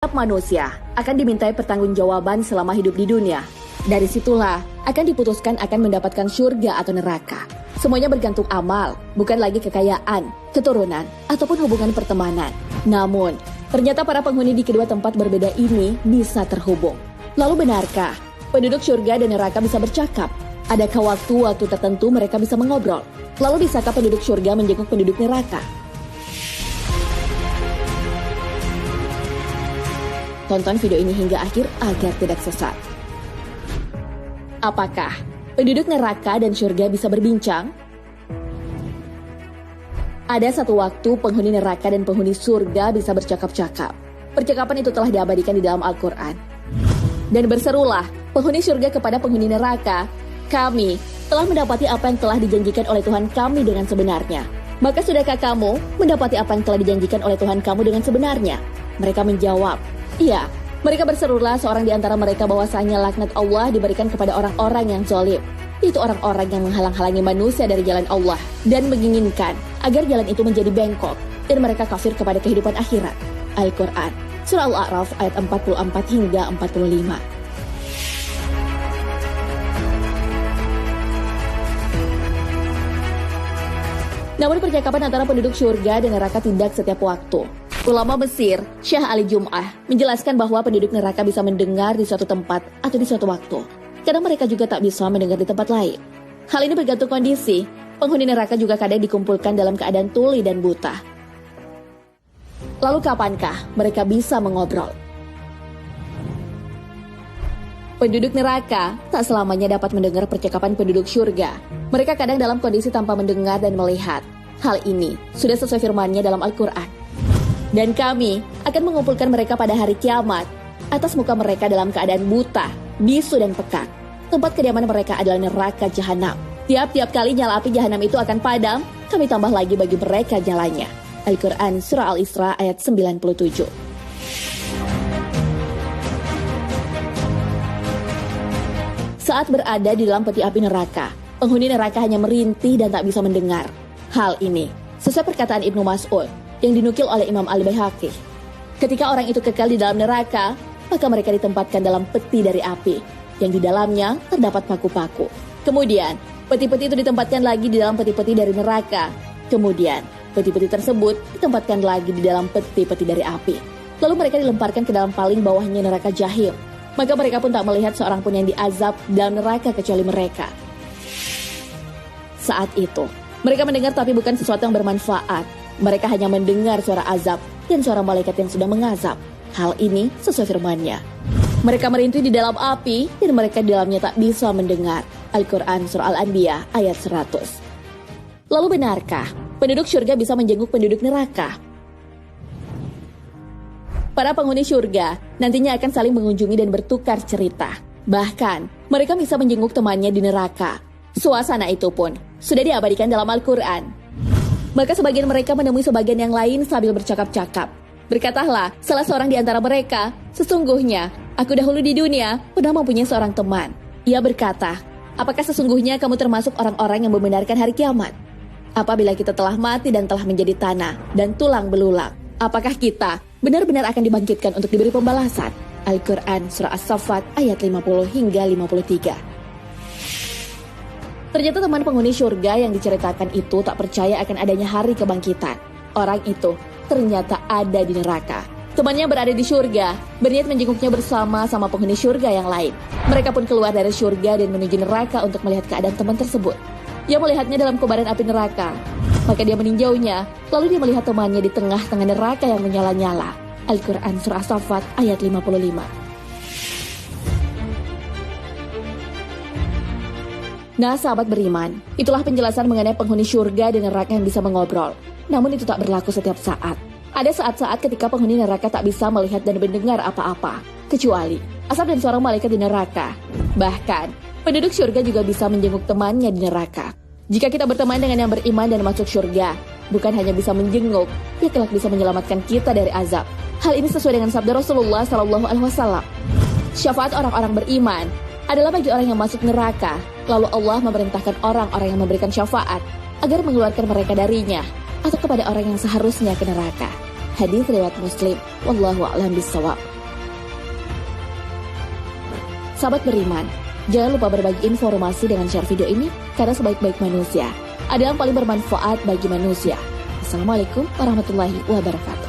setiap manusia akan dimintai pertanggungjawaban selama hidup di dunia. Dari situlah akan diputuskan akan mendapatkan surga atau neraka. Semuanya bergantung amal, bukan lagi kekayaan, keturunan, ataupun hubungan pertemanan. Namun, ternyata para penghuni di kedua tempat berbeda ini bisa terhubung. Lalu benarkah penduduk surga dan neraka bisa bercakap? Adakah waktu-waktu tertentu mereka bisa mengobrol? Lalu bisakah penduduk surga menjenguk penduduk neraka? Tonton video ini hingga akhir agar tidak sesat. Apakah penduduk neraka dan surga bisa berbincang? Ada satu waktu penghuni neraka dan penghuni surga bisa bercakap-cakap. Percakapan itu telah diabadikan di dalam Al-Quran. Dan berserulah penghuni surga kepada penghuni neraka, "Kami telah mendapati apa yang telah dijanjikan oleh Tuhan kami dengan sebenarnya. Maka sudahkah kamu mendapati apa yang telah dijanjikan oleh Tuhan kamu dengan sebenarnya?" Mereka menjawab, "Iya." Mereka berserulah seorang di antara mereka bahwasanya laknat Allah diberikan kepada orang-orang yang zalim, yaitu orang-orang yang menghalang-halangi manusia dari jalan Allah dan menginginkan agar jalan itu menjadi bengkok dan mereka kafir kepada kehidupan akhirat. Al-Quran, Surah Al-A'raf ayat 44 hingga 45. Namun percakapan antara penduduk surga dan neraka tidak setiap waktu. Ulama Mesir, Syekh Ali Jum'ah, menjelaskan bahwa penduduk neraka bisa mendengar di suatu tempat atau di suatu waktu. Kadang mereka juga tak bisa mendengar di tempat lain. Hal ini bergantung kondisi. Penghuni neraka juga kadang dikumpulkan dalam keadaan tuli dan buta. Lalu kapankah mereka bisa mengobrol? Penduduk neraka tak selamanya dapat mendengar percakapan penduduk surga. Mereka kadang dalam kondisi tanpa mendengar dan melihat. Hal ini sudah sesuai firman-Nya dalam Al-Quran. "Dan kami akan mengumpulkan mereka pada hari kiamat. Atas muka mereka dalam keadaan buta, bisu dan pekat. Tempat kediaman mereka adalah neraka jahanam. Tiap-tiap kali nyala api jahanam itu akan padam, kami tambah lagi bagi mereka jalannya." Al-Quran Surah Al-Isra ayat 97. Saat berada di dalam peti api neraka, penghuni neraka hanya merintih dan tak bisa mendengar. Hal ini sesuai perkataan Ibnu Mas'ud yang dinukil oleh Imam Al-Baihaqi. Ketika orang itu kekal di dalam neraka, maka mereka ditempatkan dalam peti dari api, yang di dalamnya terdapat paku-paku. Kemudian, peti-peti itu ditempatkan lagi di dalam peti-peti dari neraka. Kemudian, peti-peti tersebut ditempatkan lagi di dalam peti-peti dari api. Lalu mereka dilemparkan ke dalam paling bawahnya neraka Jahim. Maka mereka pun tak melihat seorang pun yang diazab dalam neraka kecuali mereka. Saat itu, mereka mendengar tapi bukan sesuatu yang bermanfaat. Mereka hanya mendengar suara azab dan suara malaikat yang sudah mengazab. Hal ini sesuai firman-Nya. Mereka merintih di dalam api dan mereka di dalamnya tak bisa mendengar. Al-Quran Surah Al-Anbiya ayat 100. Lalu benarkah penduduk surga bisa menjenguk penduduk neraka? Para penghuni surga nantinya akan saling mengunjungi dan bertukar cerita. Bahkan mereka bisa menjenguk temannya di neraka. Suasana itu pun sudah diabadikan dalam Al-Quran. Maka sebagian mereka menemui sebagian yang lain sambil bercakap-cakap. Berkatalah salah seorang di antara mereka, "Sesungguhnya aku dahulu di dunia pernah mempunyai seorang teman." Ia berkata, "Apakah sesungguhnya kamu termasuk orang-orang yang membenarkan hari kiamat? Apabila kita telah mati dan telah menjadi tanah dan tulang belulang, apakah kita benar-benar akan dibangkitkan untuk diberi pembalasan?" Al-Quran Surah As-Saffat ayat 50 hingga 53. Ternyata teman penghuni surga yang diceritakan itu tak percaya akan adanya hari kebangkitan. Orang itu ternyata ada di neraka. Temannya berada di surga, berniat menjenguknya bersama-sama penghuni surga yang lain. Mereka pun keluar dari surga dan menuju neraka untuk melihat keadaan teman tersebut. Ia melihatnya dalam kobaran api neraka. Maka dia meninjaunya, lalu dia melihat temannya di tengah-tengah neraka yang menyala-nyala. Al-Quran Surah As-Saffat ayat 55. Nah, sahabat beriman, itulah penjelasan mengenai penghuni surga dan neraka yang bisa mengobrol. Namun itu tak berlaku setiap saat. Ada saat-saat ketika penghuni neraka tak bisa melihat dan mendengar apa-apa, kecuali asap dan suara malaikat di neraka. Bahkan, penduduk surga juga bisa menjenguk temannya di neraka. Jika kita berteman dengan yang beriman dan masuk surga, bukan hanya bisa menjenguk, ia kelak bisa menyelamatkan kita dari azab. Hal ini sesuai dengan sabda Rasulullah SAW. Syafaat orang-orang beriman adalah bagi orang yang masuk neraka. Lalu Allah memerintahkan orang-orang yang memberikan syafaat agar mengeluarkan mereka darinya atau kepada orang yang seharusnya ke neraka. Hadis riwayat Muslim. Wallahu a'lam bishawab. Sahabat beriman, jangan lupa berbagi informasi dengan share video ini karena sebaik-baik manusia adalah yang paling bermanfaat bagi manusia. Assalamualaikum warahmatullahi wabarakatuh.